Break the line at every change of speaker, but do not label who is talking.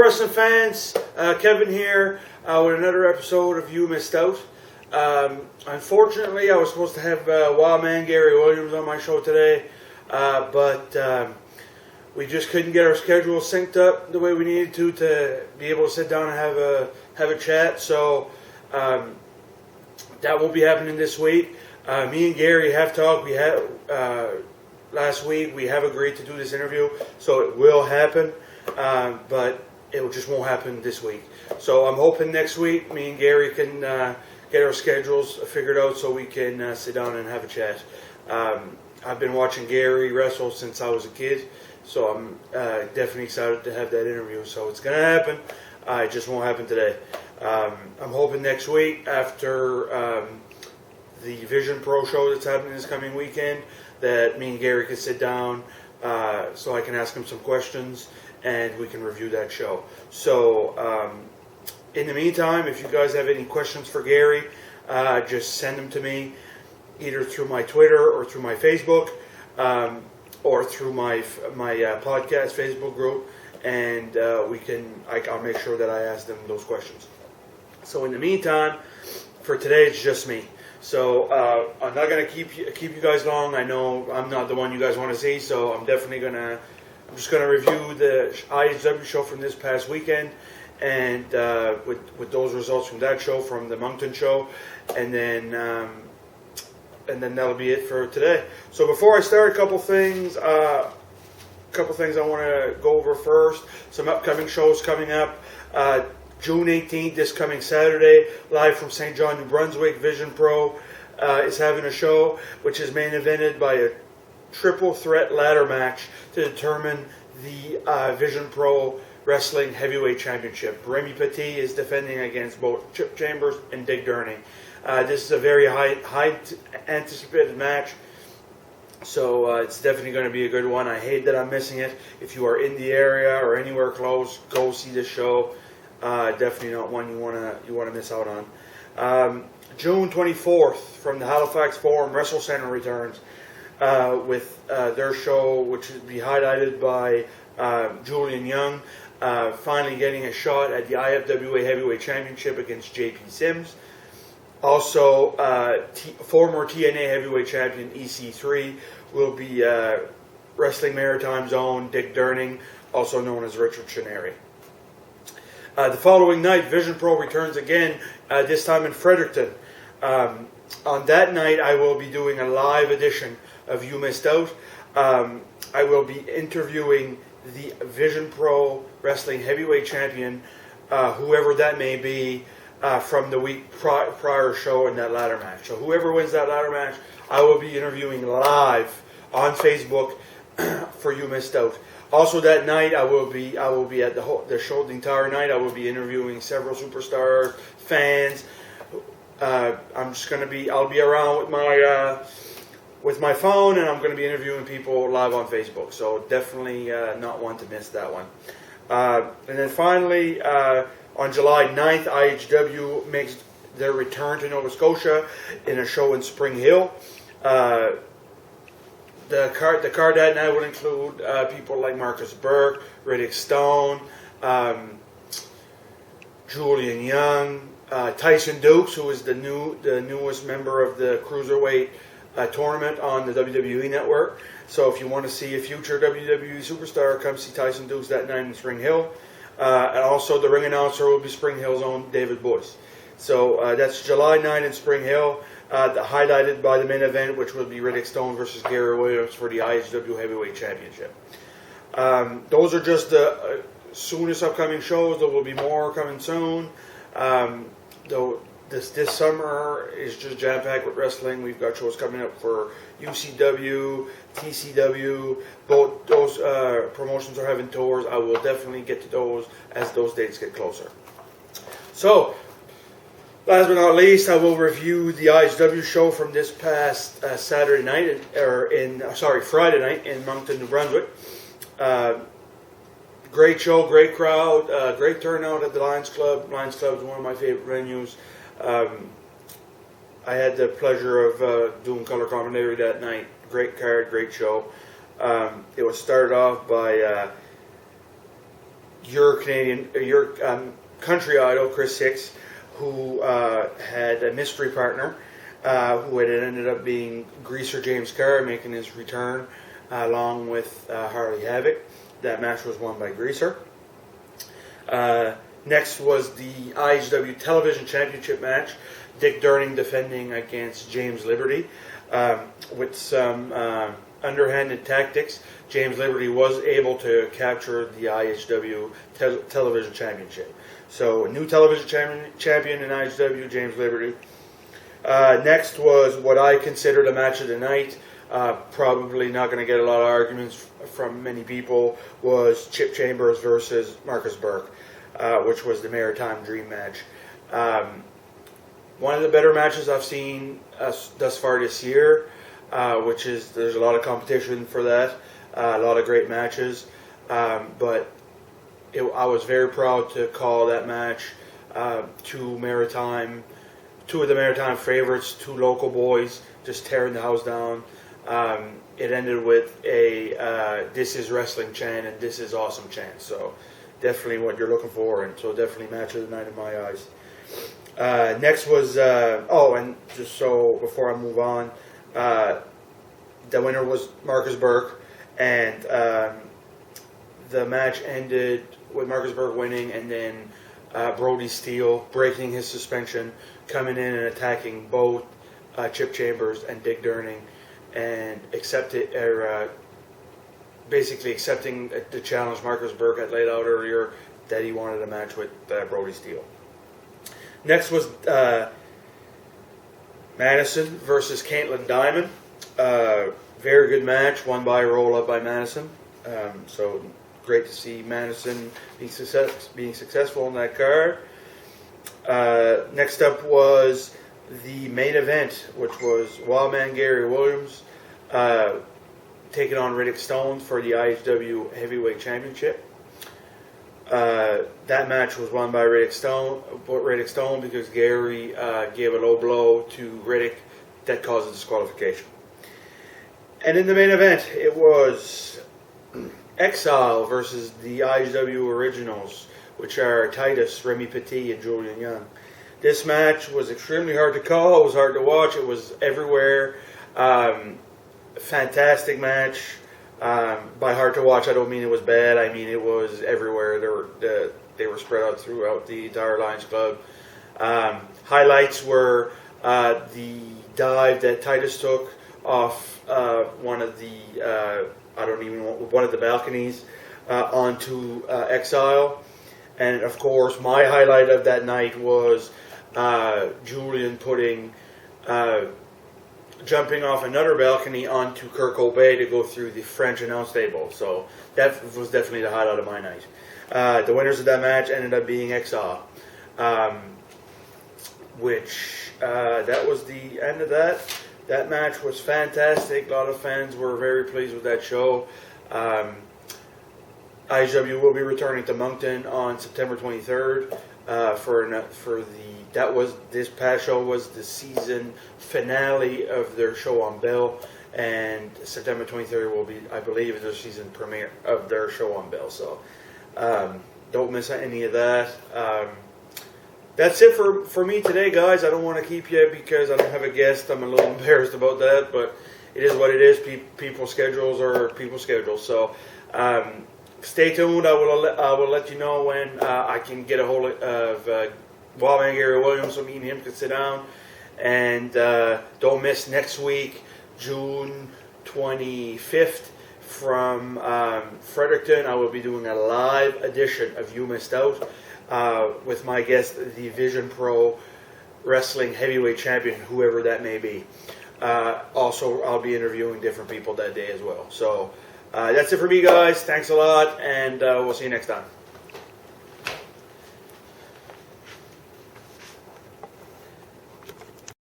wrestling fans? Kevin here with another episode of You Missed Out. Unfortunately, I was supposed to have Wild Man Gary Williams on my show today, but we just couldn't get our schedule synced up the way we needed to be able to sit down and have a chat. So that won't be happening this week. Me and Gary have talked. We had last week. We have agreed to do this interview, so it will happen. But it just won't happen this week. So I'm hoping next week me and Gary can get our schedules figured out so we can sit down and have a chat. I've been watching Gary wrestle since I was a kid, so I'm definitely excited to have that interview. So it's going to happen. It just won't happen today. I'm hoping next week after the Vision Pro show that's happening this coming weekend that me and Gary can sit down so I can ask him some questions and we can review that show. So in the meantime, if you guys have any questions for Gary, just send them to me either through my Twitter or through my Facebook or through my podcast Facebook group, and I'll make sure that I ask them those questions. So in the meantime, for today it's just me. So I'm not gonna keep you guys long. I know I'm not the one you guys want to see, so I'm just gonna review the IHW show from this past weekend, and with those results from that show, from the Moncton show, and then that'll be it for today. So before I start, a couple things I want to go over first. Some upcoming shows coming up. June 18th, this coming Saturday, live from St. John, New Brunswick, Vision Pro is having a show which is main evented by a triple threat ladder match to determine the Vision Pro Wrestling Heavyweight Championship. Remy Petit is defending against both Chip Chambers and Dick Durning. This is a very high anticipated match, so it's definitely going to be a good one. I hate that I'm missing it. If you are in the area or anywhere close, go see this show. Definitely not one you want to miss out on. June 24th, from the Halifax Forum, Wrestle Center returns with their show, which will be highlighted by Julian Young finally getting a shot at the IFWA Heavyweight Championship against JP Sims. Also, former TNA Heavyweight Champion EC3 will be Wrestling Maritime Zone Dick Durning, also known as Richard Chenary. The following night, Vision Pro returns again, this time in Fredericton. On that night, I will be doing a live edition of You Missed Out. I will be interviewing the Vision Pro Wrestling Heavyweight Champion, whoever that may be, from the week prior show in that ladder match. So whoever wins that ladder match, I will be interviewing live on Facebook for You Missed Out. Also that night, I will be at the show the entire night. I will be interviewing several superstars, fans. I'll be around with my phone, and I'm going to be interviewing people live on Facebook. So definitely not one to miss that one. And then finally, on July 9th, IHW makes their return to Nova Scotia in a show in Spring Hill. The card that night will include people like Marcus Burke, Riddick Stone, Julian Young, Tyson Dukes, who is the newest member of the Cruiserweight tournament on the WWE Network. So if you want to see a future WWE superstar, come see Tyson Dukes that night in Spring Hill. And also the ring announcer will be Spring Hill's own David Boyce. So that's July 9th in Spring Hill. Highlighted by the main event, which will be Riddick Stone versus Gary Williams for the IHW Heavyweight Championship. Those are just the soonest upcoming shows. There will be more coming soon. Though this summer is just jam-packed with wrestling. We've got shows coming up for UCW, TCW. Both those promotions are having tours. I will definitely get to those as those dates get closer. So, last but not least, I will review the IHW show from this past Friday night in Moncton, New Brunswick. Great show, great crowd, great turnout at the Lions Club. Lions Club is one of my favorite venues. I had the pleasure of doing color commentary that night. Great card, great show. It was started off by your country idol, Chris Six, who had a mystery partner, who had ended up being Greaser James Carr, making his return along with Harley Havoc. That match was won by Greaser. Next was the IHW Television Championship match. Dick Durning defending against James Liberty. With some underhanded tactics, James Liberty was able to capture the IHW Television Championship. So a new television champion in IHW, James Liberty. Next was what I considered a match of the night. Probably not going to get a lot of arguments from many people. Was Chip Chambers versus Marcus Burke, which was the Maritime Dream match. One of the better matches I've seen thus far this year, which is there's a lot of competition for that, a lot of great matches, but I was very proud to call that match. Two of the Maritime favorites, two local boys, just tearing the house down. It ended with a "This is wrestling" chant and "This is awesome" chant. So definitely what you're looking for, and so definitely match of the night in my eyes. Next was and just so before I move on, the winner was Marcus Burke, and the match ended with Marcus Burke winning, and then Brody Steele breaking his suspension, coming in and attacking both Chip Chambers and Dick Durning, and basically accepting the challenge Marcus Burke had laid out earlier that he wanted a match with Brody Steele. Next was Madison versus Caitlin Diamond. Very good match, won by a roll-up by Madison. So great to see Madison being successful in that card. Next up was the main event, which was Wildman Gary Williams taking on Riddick Stone for the IHW Heavyweight Championship. That match was won by Riddick Stone because Gary gave a low blow to Riddick that caused a disqualification. And in the main event, it was Exile versus the IHW Originals, which are Titus, Remy Petit, and Julian Young. This match was extremely hard to call. It was hard to watch. It was everywhere. Fantastic match. By hard to watch, I don't mean it was bad. I mean it was everywhere. They were spread out throughout the entire Lions Club. Highlights were the dive that Titus took off one of the balconies onto Exile, and of course my highlight of that night was Julian jumping off another balcony onto Kurt Cobain to go through the French announce table. So that was definitely the highlight of my night. The winners of that match ended up being Exile, which that was the end of that. That match was fantastic. A lot of fans were very pleased with that show. IHW will be returning to Moncton on September 23rd this past show was the season finale of their show on Bill, and September 23rd will be, I believe, their season premiere of their show on Bill. So don't miss any of that. That's it for me today, guys. I don't want to keep you because I don't have a guest. I'm a little embarrassed about that, but it is what it is. People's schedules are people's schedules. So stay tuned. I will let you know when I can get a hold of Wildman Gary Williams, so me and him can sit down. And don't miss next week, June 25th, from Fredericton. I will be doing a live edition of You Missed Out with my guest, the Vision Pro Wrestling Heavyweight Champion, whoever that may be. Also, I'll be interviewing different people that day as well. So that's it for me, guys. Thanks a lot, and we'll see you next time.